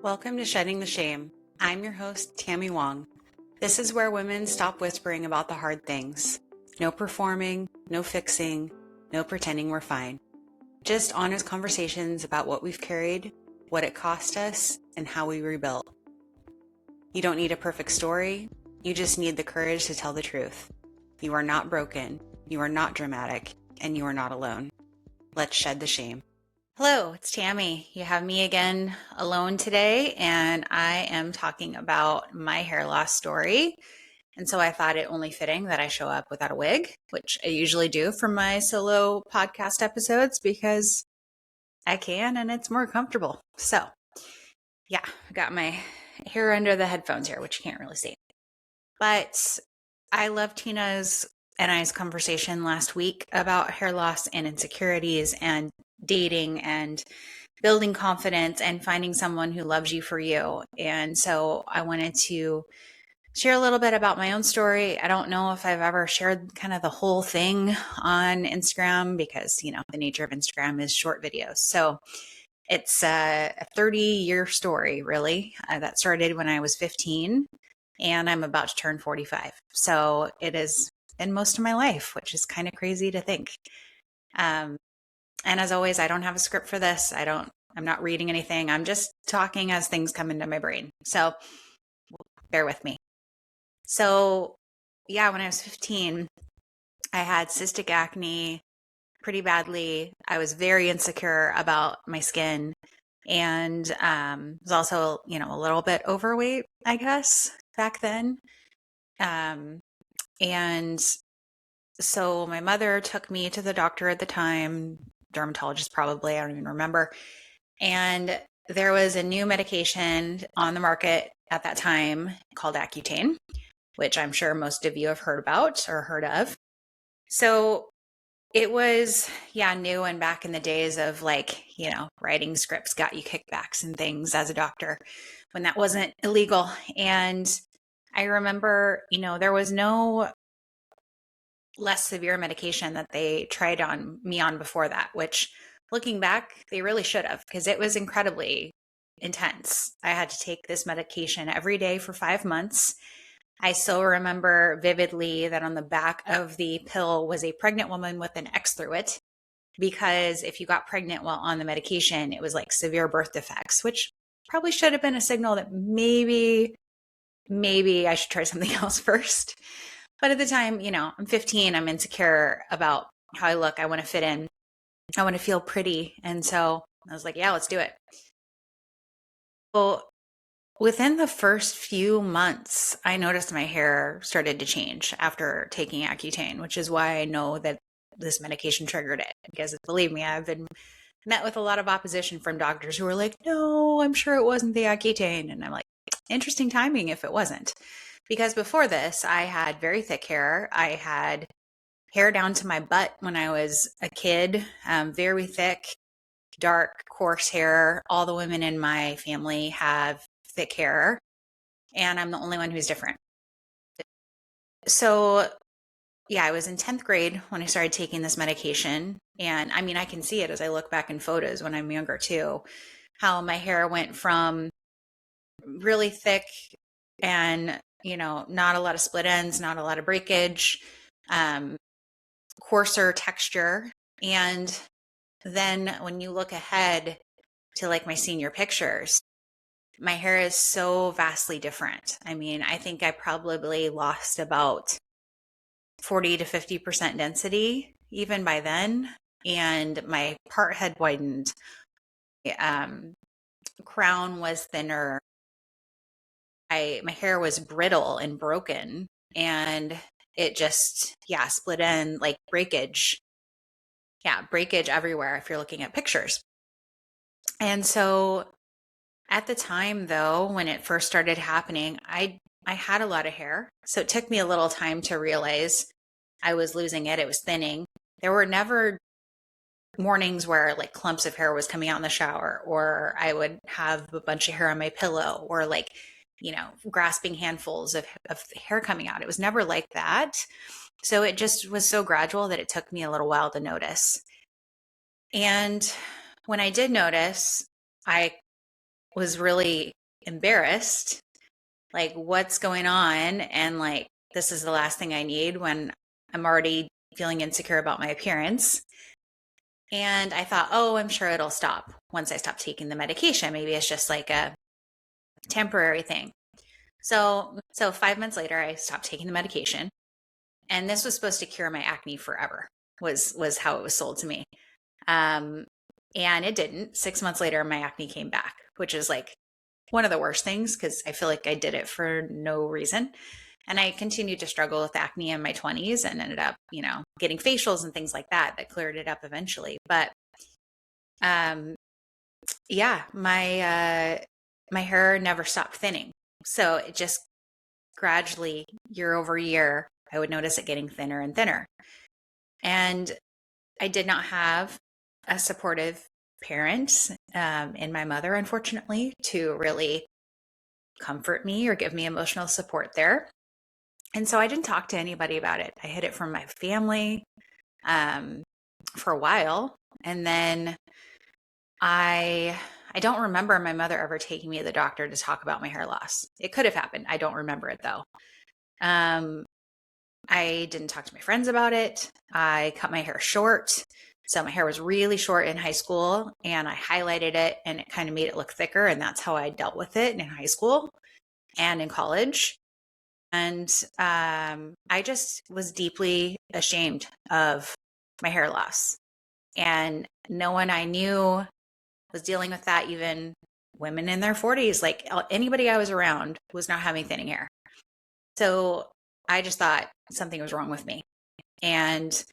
Welcome to Shedding the Shame. I'm your host, Tami Wong. This is where women stop whispering about the hard things. No performing, no fixing, no pretending we're fine. Just honest conversations about what we've carried, what it cost us, and how we rebuilt. You don't need a perfect story. You just need the courage to tell the truth. You are not broken. You are not dramatic. And you are not alone. Let's shed the shame. Hello, it's Tami. You have me again alone today, and I am talking about my hair loss story. And so I thought it only fitting that I show up without a wig, which I usually do for my solo podcast episodes because I can and it's more comfortable. So, yeah, I got my hair under the headphones here, which you can't really see. But I love Tina's and I's conversation last week about hair loss and insecurities and dating and building confidence and finding someone who loves you for you. And so I wanted to share a little bit about my own story. I don't know if I've ever shared kind of the whole thing on Instagram because, the nature of Instagram is short videos. So it's a 30-year story, really, that started when I was 15 and I'm about to turn 45. So it has been most of my life, which is kind of crazy to think. And as always, I don't have a script for this. I'm not reading anything. I'm just talking as things come into my brain. So bear with me. So yeah, when I was 15, I had cystic acne pretty badly. I was very insecure about my skin and was also, a little bit overweight, I guess, back then. And so my mother took me to the doctor at the time, dermatologist probably, I don't even remember. And there was a new medication on the market at that time called Accutane, which I'm sure most of you have heard about or heard of. So it was, new and back in the days of writing scripts got you kickbacks and things as a doctor when that wasn't illegal. And I remember, there was no less severe medication that they tried on me on before that, which looking back, they really should have because it was incredibly intense. I had to take this medication every day for 5 months. I still remember vividly that on the back of the pill was a pregnant woman with an X through it, because if you got pregnant while on the medication, it was like severe birth defects, which probably should have been a signal that maybe I should try something else first. But at the time, I'm 15, I'm insecure about how I look. I want to fit in. I want to feel pretty. And so I was like, yeah, let's do it. Well, within the first few months, I noticed my hair started to change after taking Accutane, which is why I know that this medication triggered it. Because believe me, I've been met with a lot of opposition from doctors who were like, no, I'm sure it wasn't the Accutane. And I'm like, interesting timing if it wasn't. Because before this, I had very thick hair. I had hair down to my butt when I was a kid, very thick, dark, coarse hair. All the women in my family have thick hair, and I'm the only one who's different. So yeah, I was in 10th grade when I started taking this medication. And I mean, I can see it as I look back in photos when I'm younger too, how my hair went from really thick and, not a lot of split ends, not a lot of breakage, coarser texture. And then when you look ahead to like my senior pictures, my hair is so vastly different. I mean, I think I probably lost about 40 to 50% density even by then. And my part had widened. Crown was thinner. My hair was brittle and broken, and it just, split end, like breakage. Yeah, breakage everywhere if you're looking at pictures. And so at the time, though, when it first started happening, I had a lot of hair. So it took me a little time to realize I was losing it. It was thinning. There were never mornings where like clumps of hair was coming out in the shower, or I would have a bunch of hair on my pillow, or like, grasping handfuls of hair coming out. It was never like that. So it just was so gradual that it took me a little while to notice. And when I did notice, I was really embarrassed, like what's going on? And like, this is the last thing I need when I'm already feeling insecure about my appearance. And I thought, oh, I'm sure it'll stop once I stop taking the medication. Maybe it's just like a temporary thing. So 5 months later, I stopped taking the medication, and this was supposed to cure my acne forever. Was how it was sold to me. And it didn't. 6 months later, my acne came back, which is like one of the worst things because I feel like I did it for no reason. And I continued to struggle with acne in my 20s and ended up, getting facials and things like that cleared it up eventually. But yeah, my hair never stopped thinning. So it just gradually, year over year, I would notice it getting thinner and thinner. And I did not have a supportive parent in my mother, unfortunately, to really comfort me or give me emotional support there. And so I didn't talk to anybody about it. I hid it from my family for a while. And then I don't remember my mother ever taking me to the doctor to talk about my hair loss. It could have happened. I don't remember it though. I didn't talk to my friends about it. I cut my hair short. So my hair was really short in high school, and I highlighted it and it kind of made it look thicker. And that's how I dealt with it in high school and in college. And I just was deeply ashamed of my hair loss. And no one I knew was dealing with that, even women in their 40s. Like anybody I was around was not having thinning hair. So I just thought something was wrong with me and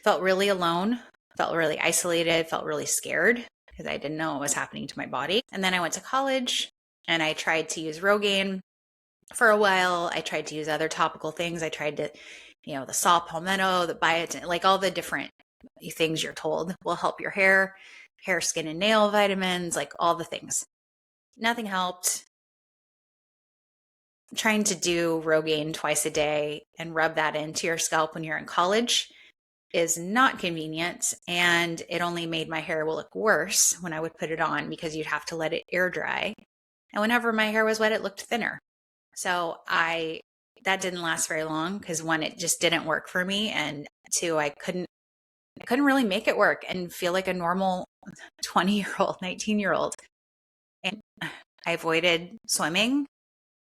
felt really alone, felt really isolated, felt really scared because I didn't know what was happening to my body. And then I went to college and I tried to use Rogaine for a while. I tried to use other topical things. I tried to, the saw palmetto, the biotin, like all the different things you're told will help your hair, skin, and nail vitamins, like all the things. Nothing helped. Trying to do Rogaine twice a day and rub that into your scalp when you're in college is not convenient, and it only made my hair look worse when I would put it on because you'd have to let it air dry. And whenever my hair was wet, it looked thinner. So that didn't last very long because one, it just didn't work for me, and two, I couldn't really make it work and feel like a normal 20-year-old, 19-year-old. And I avoided swimming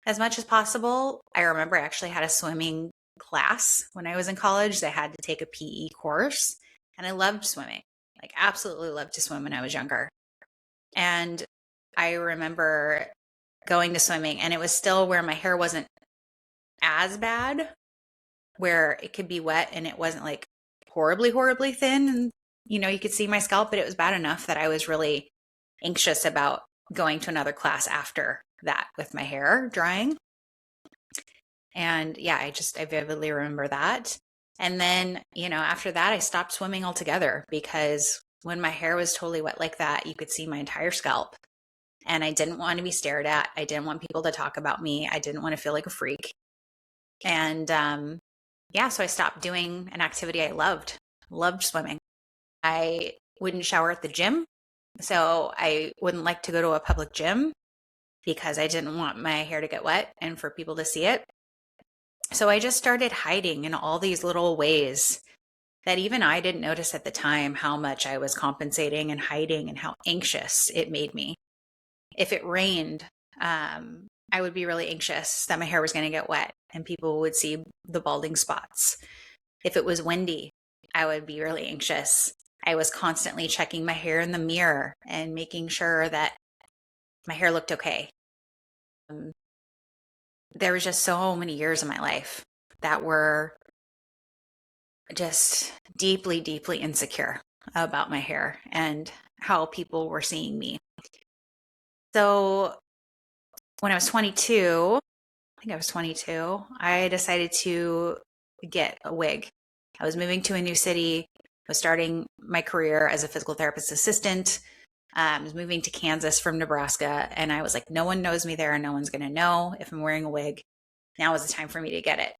as much as possible. I remember I actually had a swimming class when I was in college. I had to take a PE course, and I loved swimming, like absolutely loved to swim when I was younger. And I remember going to swimming, and it was still where my hair wasn't as bad, where it could be wet and it wasn't like horribly, horribly thin. And, you could see my scalp, but it was bad enough that I was really anxious about going to another class after that with my hair drying. And yeah, I vividly remember that. And then, after that, I stopped swimming altogether because when my hair was totally wet like that, you could see my entire scalp. And I didn't want to be stared at. I didn't want people to talk about me. I didn't want to feel like a freak. And so I stopped doing an activity I loved swimming. I wouldn't shower at the gym. So I wouldn't like to go to a public gym because I didn't want my hair to get wet and for people to see it. So I just started hiding in all these little ways that even I didn't notice at the time how much I was compensating and hiding and how anxious it made me. If it rained, I would be really anxious that my hair was going to get wet and people would see the balding spots. If it was windy, I would be really anxious. I was constantly checking my hair in the mirror and making sure that my hair looked okay. There was just so many years of my life that were just deeply, deeply insecure about my hair and how people were seeing me. So when I was 22, I decided to get a wig. I was moving to a new city. I was starting my career as a physical therapist assistant. I was moving to Kansas from Nebraska, and I was like, no one knows me there, and no one's going to know if I'm wearing a wig. Now is the time for me to get it.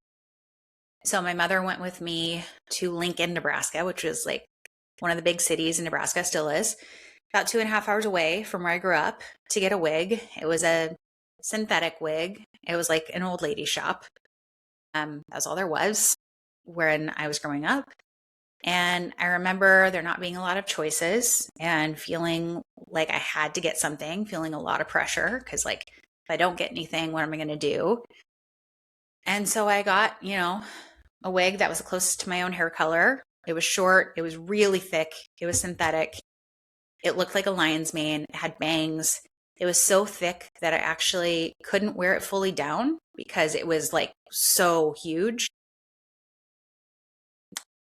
So my mother went with me to Lincoln, Nebraska, which was like one of the big cities in Nebraska, still is. about 2.5 hours away from where I grew up to get a wig. It was a synthetic wig. It was like an old lady shop. That's all there was when I was growing up. And I remember there not being a lot of choices and feeling like I had to get something, feeling a lot of pressure because, like, if I don't get anything, what am I going to do? And so I got, a wig that was closest to my own hair color. It was short, it was really thick, it was synthetic. It looked like a lion's mane, it had bangs. It was so thick that I actually couldn't wear it fully down because it was like so huge.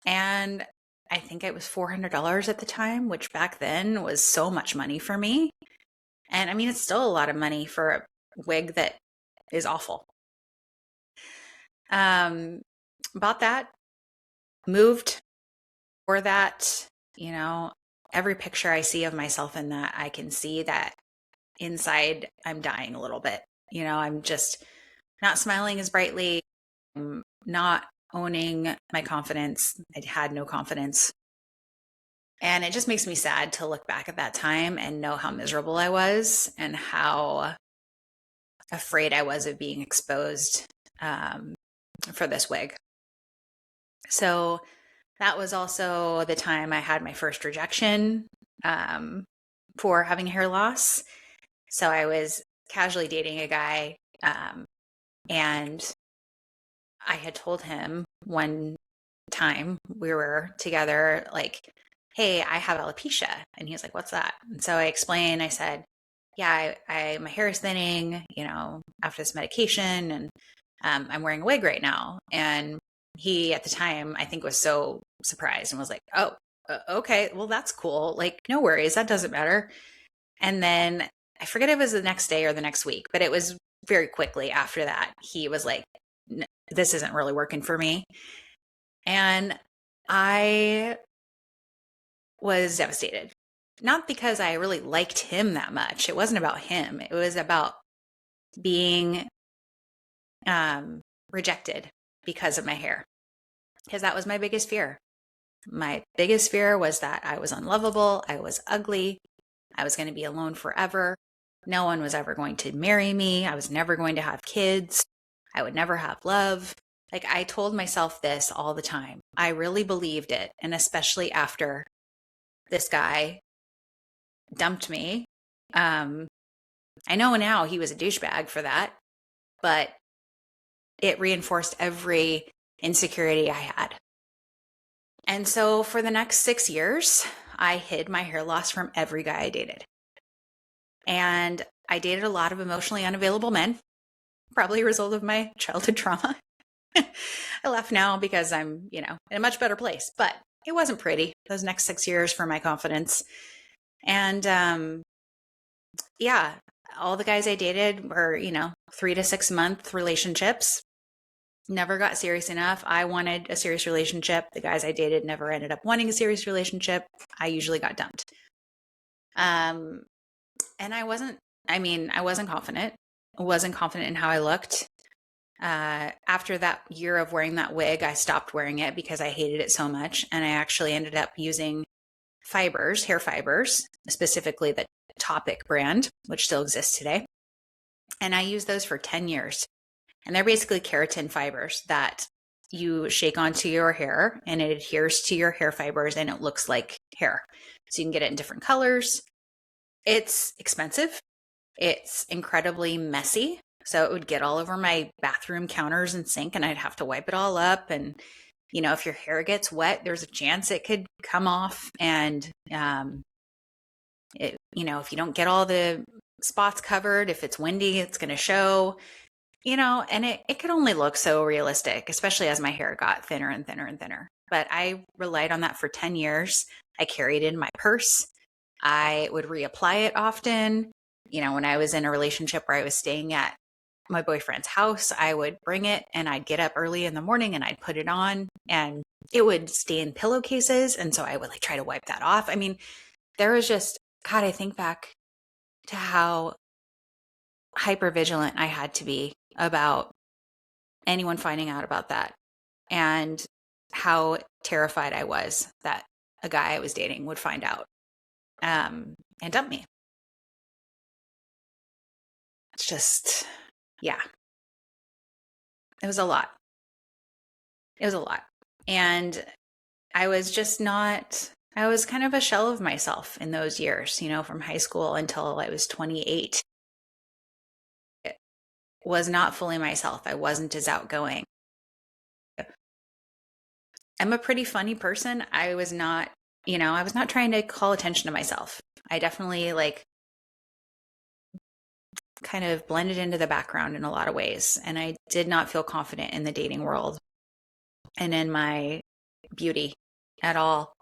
And I think it was $400 at the time, which back then was so much money for me. And I mean, it's still a lot of money for a wig that is awful. Bought that, moved for that, every picture I see of myself in that, I can see that inside I'm dying a little bit. I'm just not smiling as brightly, not owning my confidence. I had no confidence. And it just makes me sad to look back at that time and know how miserable I was and how afraid I was of being exposed for this wig. So that was also the time I had my first rejection for having hair loss. So I was casually dating a guy, and I had told him one time we were together, like, hey, I have alopecia. And he was like, what's that? And so I explained, I said, yeah, my hair is thinning, after this medication, and I'm wearing a wig right now. And he, at the time, I think was so surprised and was like, oh, okay, well, that's cool. Like, no worries. That doesn't matter. And then I forget if it was the next day or the next week, but it was very quickly after that. He was like, this isn't really working for me. And I was devastated. Not because I really liked him that much. It wasn't about him. It was about being rejected because of my hair. Because that was my biggest fear. My biggest fear was that I was unlovable. I was ugly. I was going to be alone forever. No one was ever going to marry me. I was never going to have kids. I would never have love. Like, I told myself this all the time. I really believed it. And especially after this guy dumped me. I know now he was a douchebag for that, but it reinforced every insecurity I had. And so for the next 6 years, I hid my hair loss from every guy I dated. And I dated a lot of emotionally unavailable men, probably a result of my childhood trauma. I laugh now because I'm, in a much better place, but it wasn't pretty those next 6 years for my confidence. And yeah, all the guys I dated were, 3 to 6 month relationships. Never got serious enough. I wanted a serious relationship. The guys I dated never ended up wanting a serious relationship. I usually got dumped. And I wasn't confident. I wasn't confident in how I looked. After that year of wearing that wig, I stopped wearing it because I hated it so much. And I actually ended up using fibers, hair fibers, specifically the Topic brand, which still exists today. And I used those for 10 years. And they're basically keratin fibers that you shake onto your hair and it adheres to your hair fibers and it looks like hair. So you can get it in different colors. It's expensive. It's incredibly messy. So it would get all over my bathroom counters and sink and I'd have to wipe it all up. And, if your hair gets wet, there's a chance it could come off. And, if you don't get all the spots covered, if it's windy, it's going to show, and it could only look so realistic, especially as my hair got thinner and thinner and thinner. But I relied on that for 10 years. I carried it in my purse. I would reapply it often. When I was in a relationship where I was staying at my boyfriend's house, I would bring it and I'd get up early in the morning and I'd put it on and it would stay in pillowcases. And so I would try to wipe that off. I mean, there was just, God, I think back to how hyper vigilant I had to be about anyone finding out about that and how terrified I was that a guy I was dating would find out. and dumped me. It's just, yeah, it was a lot. It was a lot. And I was just not, I was kind of a shell of myself in those years, from high school until I was 28. It was not fully myself. I wasn't as outgoing. I'm a pretty funny person. I was not, I was not trying to call attention to myself. I definitely kind of blended into the background in a lot of ways. And I did not feel confident in the dating world and in my beauty at all.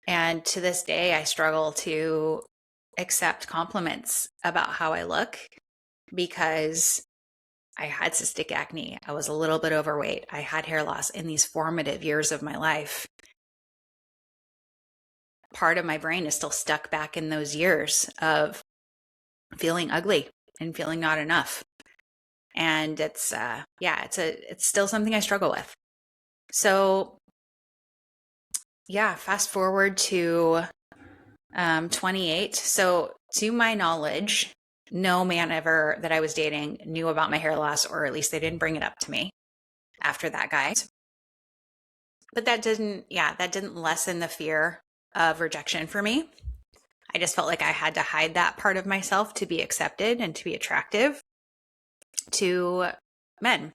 And to this day, I struggle to accept compliments about how I look because I had cystic acne. I was a little bit overweight. I had hair loss in these formative years of my life. Part of my brain is still stuck back in those years of feeling ugly and feeling not enough. And it's still something I struggle with. So yeah, fast forward to 28. So to my knowledge, no man ever that I was dating knew about my hair loss, or at least they didn't bring it up to me after that guy. But that didn't lessen the fear of rejection for me. I just felt like I had to hide that part of myself to be accepted and to be attractive to men.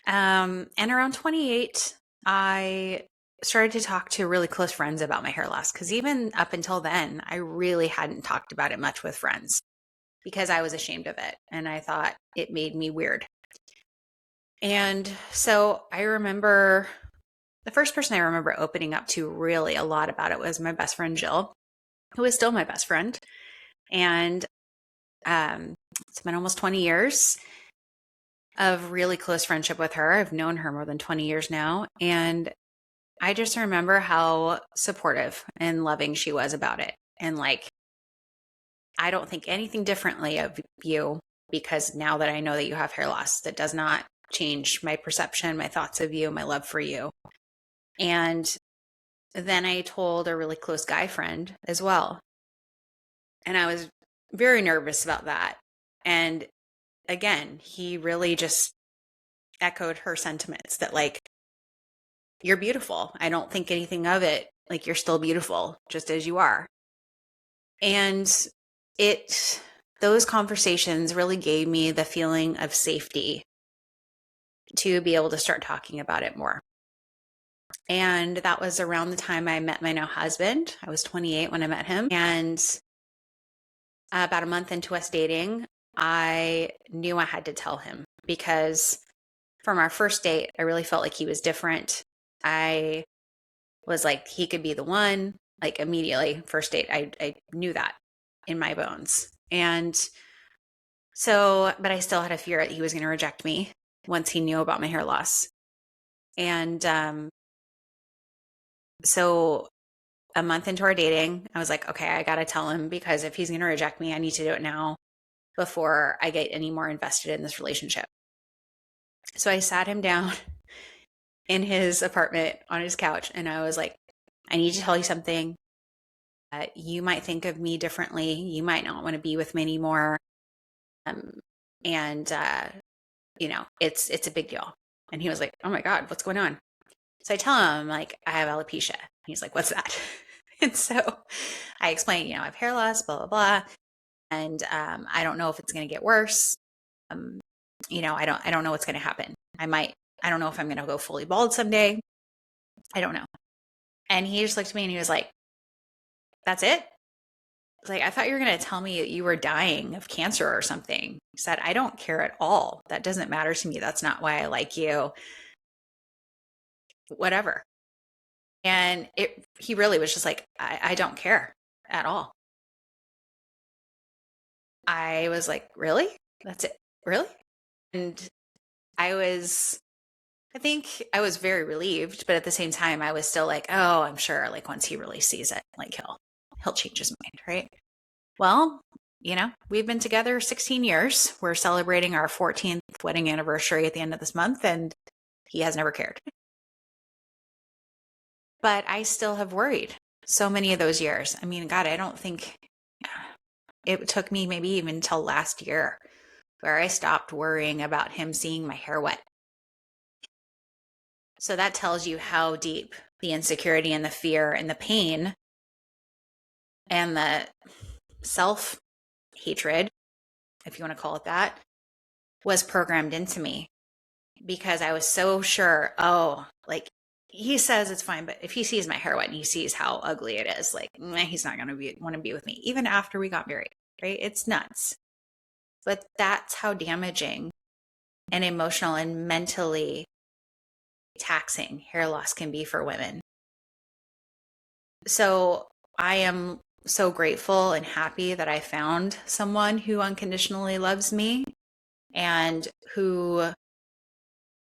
And around 28, I started to talk to really close friends about my hair loss, because even up until then, I really hadn't talked about it much with friends because I was ashamed of it and I thought it made me weird. And so I remember the first person I remember opening up to really a lot about it was my best friend, Jill, who is still my best friend. And it's been almost 20 years of really close friendship with her. I've known her more than 20 years now. And I just remember how supportive and loving she was about it. And I don't think anything differently of you, because now that I know that you have hair loss, that does not change my perception, my thoughts of you, my love for you. And then I told a really close guy friend as well. And I was very nervous about that. And again, he really just echoed her sentiments that you're beautiful. I don't think anything of it. You're still beautiful just as you are. And those conversations really gave me the feeling of safety to be able to start talking about it more. And that was around the time I met my now husband. I was 28 when I met him. And about a month into us dating, I knew I had to tell him, because from our first date, I really felt like he was different. I was like, he could be the one, immediately, first date. I knew that in my bones. And so, but I still had a fear that he was going to reject me once he knew about my hair loss. And so a month into our dating, I was like, okay, I got to tell him, because if he's going to reject me, I need to do it now before I get any more invested in this relationship. So I sat him down in his apartment on his couch, and I was like, I need to tell you something. You might think of me differently. You might not want to be with me anymore. And it's a big deal. And he was like, oh my God, what's going on? So I tell him, I have alopecia. He's like, what's that? And so I explain, I have hair loss, blah, blah, blah. And I don't know if it's going to get worse. I don't know what's going to happen. I don't know if I'm going to go fully bald someday. I don't know. And he just looked at me and he was like, that's it? I thought you were going to tell me that you were dying of cancer or something. He said, I don't care at all. That doesn't matter to me. That's not why I like you. Whatever. And he really was just like, I don't care at all. I was like, really? That's it? Really? And I think I was very relieved, but at the same time, I was still like, oh, I'm sure once he really sees it, he'll change his mind, right? Well, we've been together 16 years. We're celebrating our 14th wedding anniversary at the end of this month, and he has never cared. But I still have worried. so many of those years. I mean, God, I don't think it took me maybe even until last year where I stopped worrying about him seeing my hair wet. So that tells you how deep the insecurity and the fear and the pain and the self-hatred, if you want to call it that, was programmed into me, because I was so sure, oh, like, he says it's fine, but if he sees my hair wet and he sees how ugly it is, like, he's not going to want to be with me, even after we got married, right? It's nuts. But that's how damaging and emotional and mentally taxing hair loss can be for women. So I am so grateful and happy that I found someone who unconditionally loves me and who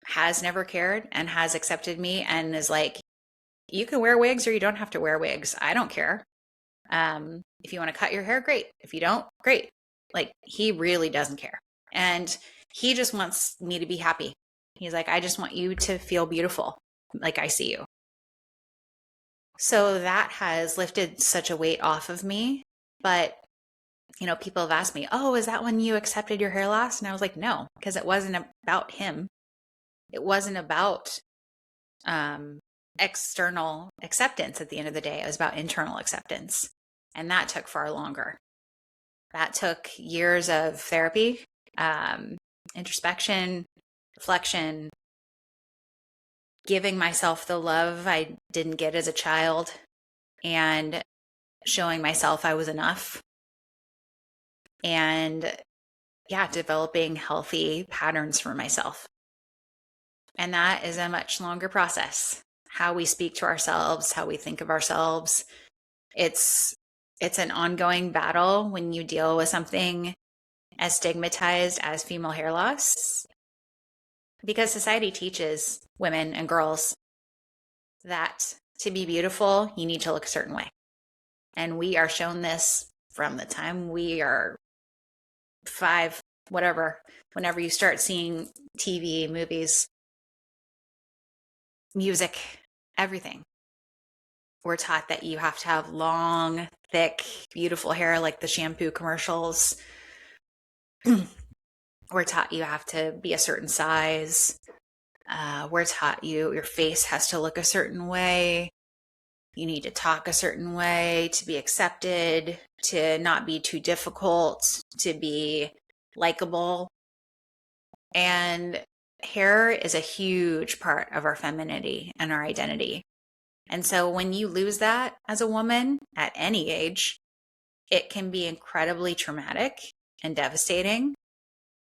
has never cared and has accepted me and is like, you can wear wigs or you don't have to wear wigs. I don't care. If you want to cut your hair, great. If you don't, great. Like, he really doesn't care. And he just wants me to be happy. He's like, I just want you to feel beautiful, like I see you. So that has lifted such a weight off of me. But, people have asked me, oh, is that when you accepted your hair loss? And I was like, no, because it wasn't about him. It wasn't about external acceptance at the end of the day. It was about internal acceptance. And that took far longer. That took years of therapy, introspection, reflection, giving myself the love I didn't get as a child, and showing myself I was enough. And developing healthy patterns for myself. And that is a much longer process. How we speak to ourselves, how we think of ourselves. It's an ongoing battle when you deal with something as stigmatized as female hair loss, because society teaches women and girls that to be beautiful, you need to look a certain way. And we are shown this from the time we are 5, whatever, whenever you start seeing TV, movies, music, everything. We're taught that you have to have long, thick, beautiful hair like the shampoo commercials. We're taught you have to be a certain size. We're taught your face has to look a certain way. You need to talk a certain way to be accepted, to not be too difficult, to be likable. And hair is a huge part of our femininity and our identity. And so when you lose that as a woman at any age, it can be incredibly traumatic and devastating.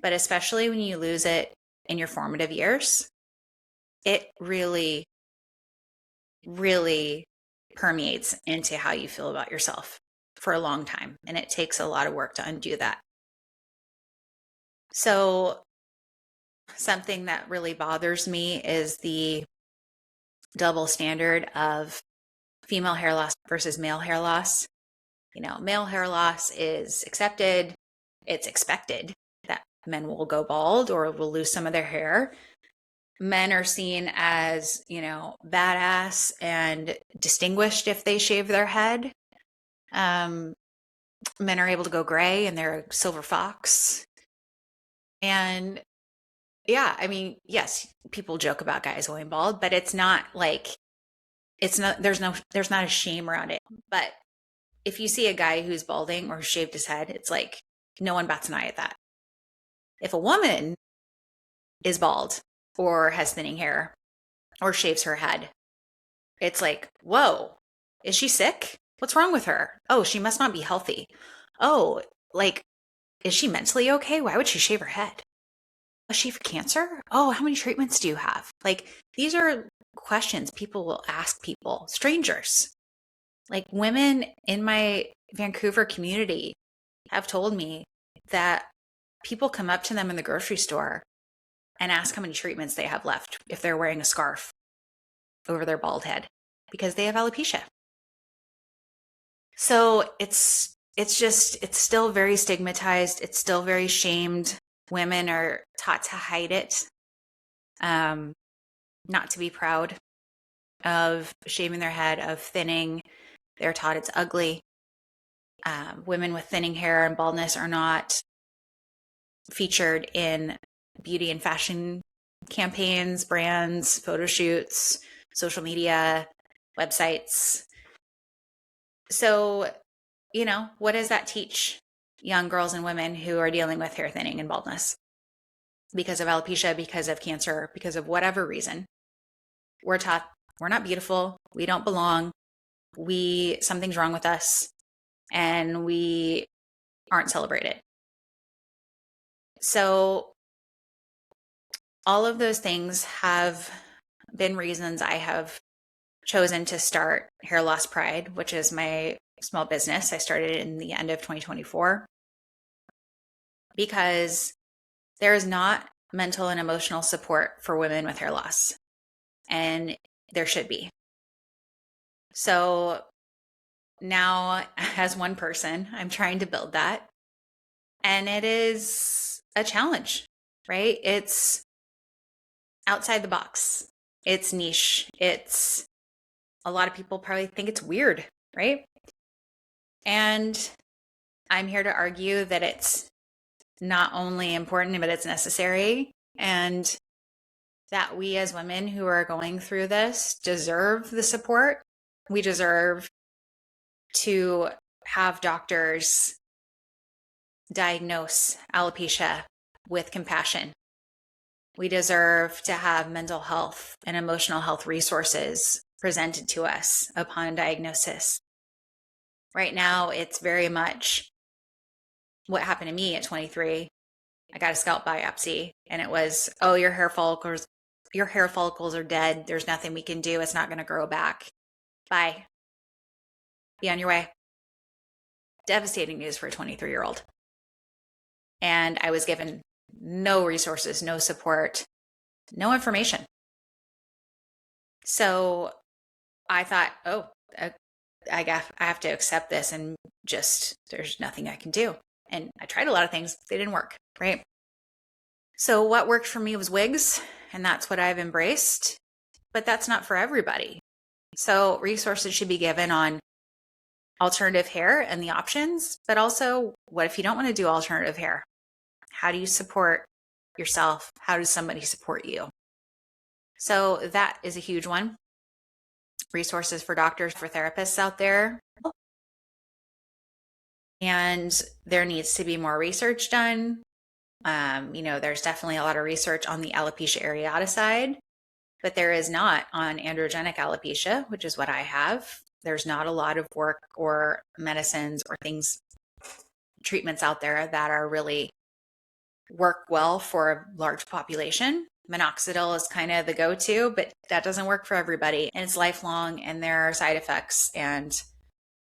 But especially when you lose it in your formative years, it really, really permeates into how you feel about yourself for a long time. And it takes a lot of work to undo that. So something that really bothers me is the double standard of female hair loss versus male hair loss. Male hair loss is accepted. It's expected that men will go bald or will lose some of their hair. Men are seen as, badass and distinguished if they shave their head. Men are able to go gray and they're a silver fox. And yes, people joke about guys going bald, but it's not like, there's not a shame around it. But if you see a guy who's balding or shaved his head, it's like, no one bats an eye at that. If a woman is bald or has thinning hair or shaves her head, it's like, whoa, is she sick? What's wrong with her? Oh, she must not be healthy. Oh, like, is she mentally okay? Why would she shave her head? Was she for cancer? Oh, how many treatments do you have? Like, these are questions people will ask people, strangers. Like, women in my Vancouver community have told me that people come up to them in the grocery store and ask how many treatments they have left if they're wearing a scarf over their bald head because they have alopecia. So it's still very stigmatized. It's still very shamed. Women are taught to hide it, not to be proud of shaving their head, of thinning, They're taught it's ugly. Women with thinning hair and baldness are not featured in beauty and fashion campaigns, brands, photo shoots, social media, websites. So, what does that teach young girls and women who are dealing with hair thinning and baldness? Because of alopecia, because of cancer, because of whatever reason, we're taught we're not beautiful, we don't belong, something's wrong with us, and we aren't celebrated. So all of those things have been reasons I have chosen to start Hair Loss Pride, which is my small business. I started in the end of 2024 because there is not mental and emotional support for women with hair loss, and there should be. So now, as one person, I'm trying to build that, and it is a challenge, right? It's outside the box. It's niche. It's a lot of people probably think it's weird, right? And I'm here to argue that it's not only important, but it's necessary. And that we as women who are going through this deserve the support. We deserve to have doctors diagnose alopecia with compassion. We deserve to have mental health and emotional health resources presented to us upon diagnosis. Right now, it's very much what happened to me at 23. I got a scalp biopsy and it was, oh, your hair follicles are dead. There's nothing we can do. It's not going to grow back. Bye. Be on your way. Devastating news for a 23-year-old. And I was given no resources, no support, no information. So I thought, I have to accept this and just, there's nothing I can do. And I tried a lot of things. They didn't work, right? So what worked for me was wigs, and that's what I've embraced. But that's not for everybody. So resources should be given on alternative hair and the options, but also what if you don't want to do alternative hair? How do you support yourself? How does somebody support you? So that is a huge one. Resources for doctors, for therapists out there. And there needs to be more research done. There's definitely a lot of research on the alopecia areata side, but there is not on androgenic alopecia, which is what I have. There's not a lot of work or medicines or treatments out there that are really work well for a large population. Minoxidil is kind of the go-to, but that doesn't work for everybody. And it's lifelong and there are side effects. And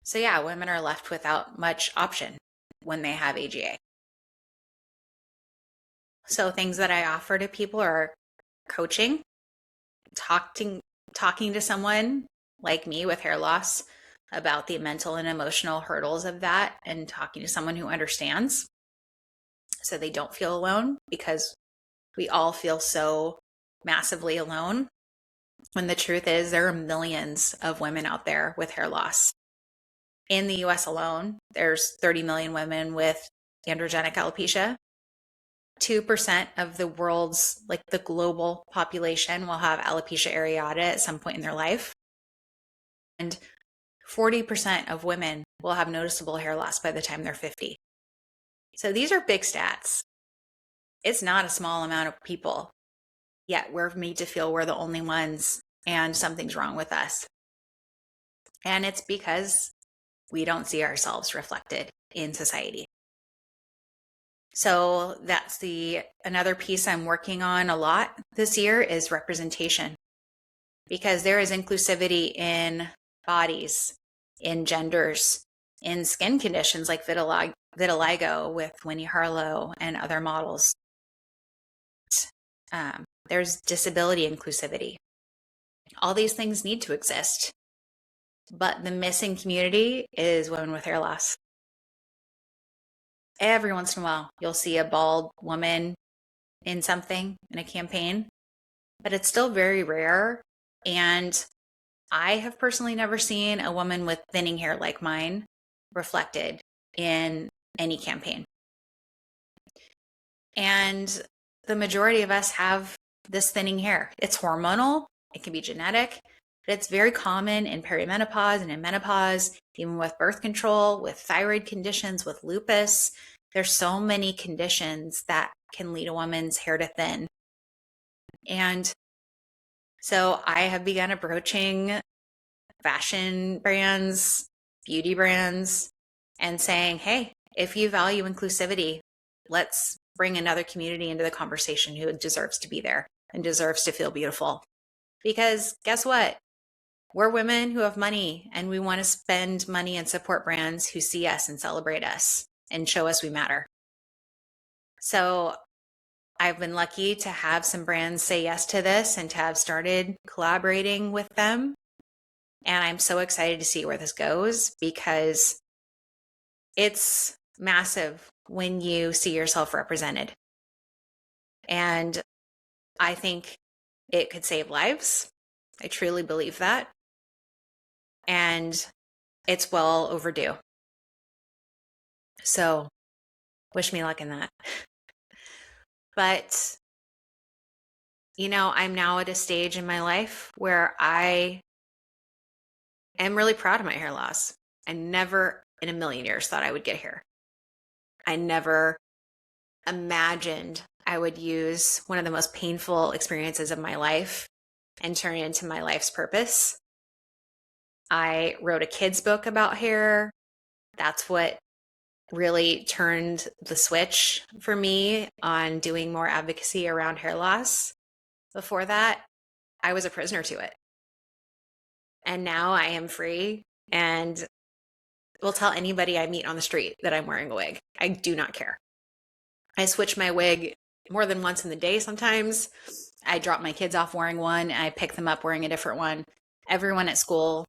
so, yeah, women are left without much option when they have AGA. So things that I offer to people are coaching, talking to someone like me with hair loss about the mental and emotional hurdles of that, and talking to someone who understands so they don't feel alone, because we all feel so massively alone when the truth is there are millions of women out there with hair loss. In the US alone, there's 30 million women with androgenic alopecia. 2% of the world's, the global population, will have alopecia areata at some point in their life. And 40% of women will have noticeable hair loss by the time they're 50. So these are big stats. It's not a small amount of people, yet we're made to feel we're the only ones and something's wrong with us. And it's because we don't see ourselves reflected in society. So that's another piece I'm working on a lot this year is representation, because there is inclusivity in bodies, in genders, in skin conditions like vitiligo with Winnie Harlow and other models. There's disability inclusivity. All these things need to exist, but the missing community is women with hair loss. Every once in a while, you'll see a bald woman in something, in a campaign, but it's still very rare. And I have personally never seen a woman with thinning hair like mine reflected in any campaign. And the majority of us have this thinning hair. It's hormonal, it can be genetic, but it's very common in perimenopause and in menopause, even with birth control, with thyroid conditions, with lupus. There's so many conditions that can lead a woman's hair to thin. And so I have begun approaching fashion brands, beauty brands, and saying, hey, if you value inclusivity, let's bring another community into the conversation who deserves to be there and deserves to feel beautiful. Because guess what? We're women who have money, and we want to spend money and support brands who see us and celebrate us and show us we matter. So I've been lucky to have some brands say yes to this and to have started collaborating with them. And I'm so excited to see where this goes, because it's massive when you see yourself represented. And I think it could save lives. I truly believe that. And it's well overdue. So wish me luck in that. But, I'm now at a stage in my life where I am really proud of my hair loss. I never in a million years thought I would get here. I never imagined I would use one of the most painful experiences of my life and turn it into my life's purpose. I wrote a kid's book about hair. That's what really turned the switch for me on doing more advocacy around hair loss. Before that, I was a prisoner to it. And now I am free and will tell anybody I meet on the street that I'm wearing a wig. I do not care. I switch my wig more than once in the day sometimes. I drop my kids off wearing one, and I pick them up wearing a different one. Everyone at school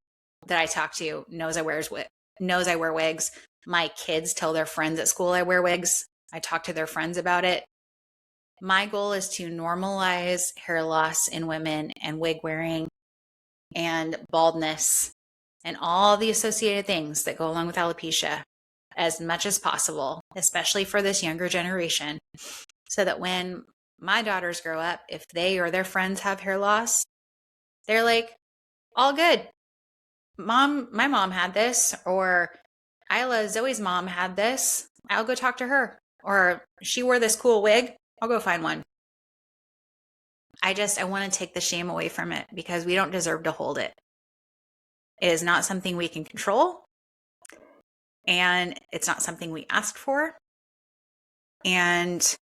that I talk to knows I wear wigs. My kids tell their friends at school I wear wigs. I talk to their friends about it. My goal is to normalize hair loss in women and wig wearing and baldness and all the associated things that go along with alopecia as much as possible, especially for this younger generation, so that when my daughters grow up, if they or their friends have hair loss, they're like, all good. My mom had this, or Zoe's mom had this. I'll go talk to her. Or she wore this cool wig. I'll go find one. I want to take the shame away from it, because we don't deserve to hold it. It is not something we can control. And it's not something we asked for. And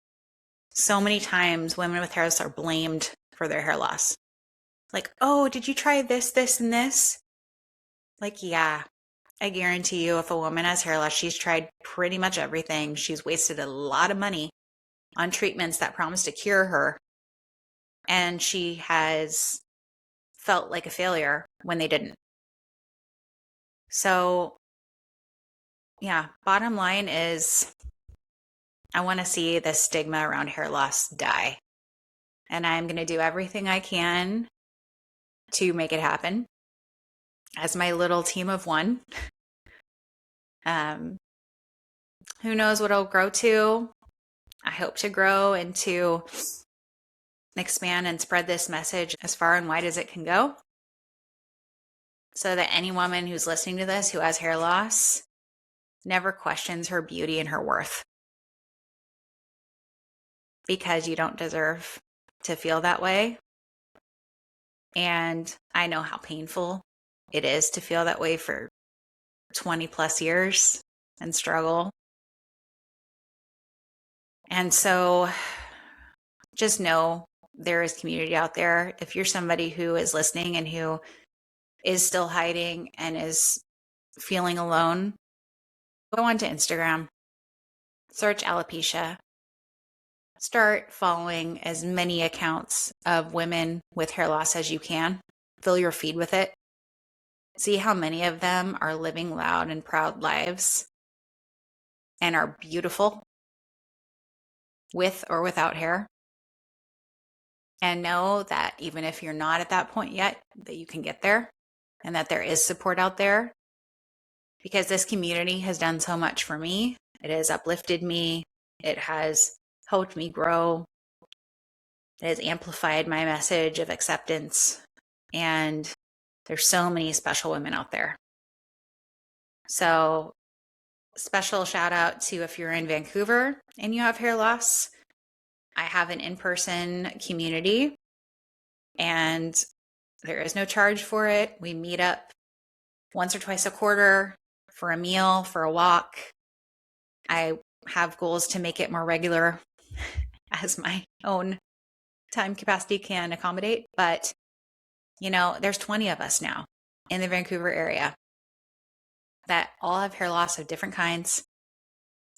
so many times women with hair loss are blamed for their hair loss. Like, oh, did you try this, this, and this? Like, yeah, I guarantee you, if a woman has hair loss, she's tried pretty much everything. She's wasted a lot of money on treatments that promise to cure her. And she has felt like a failure when they didn't. So, yeah, bottom line is, I want to see the stigma around hair loss die. And I'm going to do everything I can to make it happen as my little team of one. Who knows what it'll grow to? I hope to grow and to expand and spread this message as far and wide as it can go, so that any woman who's listening to this who has hair loss never questions her beauty and her worth, because you don't deserve to feel that way. And I know how painful it is to feel that way for 20 plus years and struggle. And so just know there is community out there. If you're somebody who is listening and who is still hiding and is feeling alone, go onto Instagram, search alopecia, start following as many accounts of women with hair loss as you can. Fill your feed with it. See how many of them are living loud and proud lives and are beautiful with or without hair. And know that even if you're not at that point yet, that you can get there. and that there is support out there, because this community has done so much for me. It has uplifted me. It has helped me grow. It has amplified my message of acceptance. And there's so many special women out there. So special shout out to if you're in Vancouver and you have hair loss. I have an in-person community and there is no charge for it. We meet up once or twice a quarter for a meal, for a walk. I have goals to make it more regular as my own time capacity can accommodate. But, there's 20 of us now in the Vancouver area that all have hair loss of different kinds.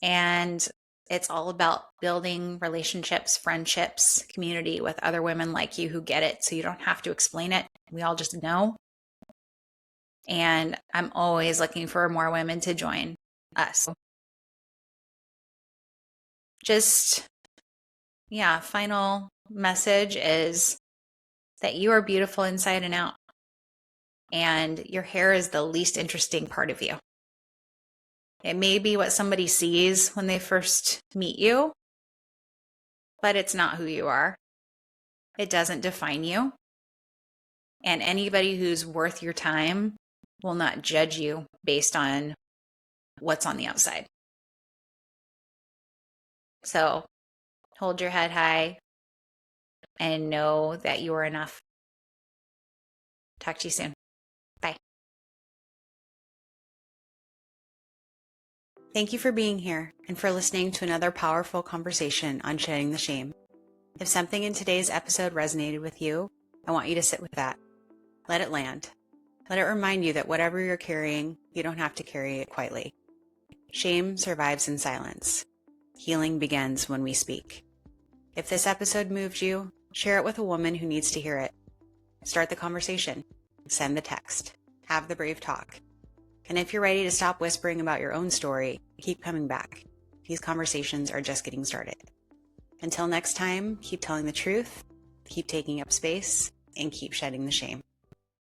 And it's all about building relationships, friendships, community with other women like you who get it. So you don't have to explain it. We all just know. And I'm always looking for more women to join us. Final message is that you are beautiful inside and out. And your hair is the least interesting part of you. It may be what somebody sees when they first meet you, but it's not who you are. It doesn't define you. And anybody who's worth your time will not judge you based on what's on the outside. So hold your head high and know that you are enough. Talk to you soon. Bye. Thank you for being here and for listening to another powerful conversation on shedding the shame. If something in today's episode resonated with you, I want you to sit with that. Let it land. Let it remind you that whatever you're carrying, you don't have to carry it quietly. Shame survives in silence. Healing begins when we speak. If this episode moved you, share it with a woman who needs to hear it. Start the conversation. Send the text. Have the brave talk. And if you're ready to stop whispering about your own story, keep coming back. These conversations are just getting started. Until next time, keep telling the truth, keep taking up space, and keep shedding the shame.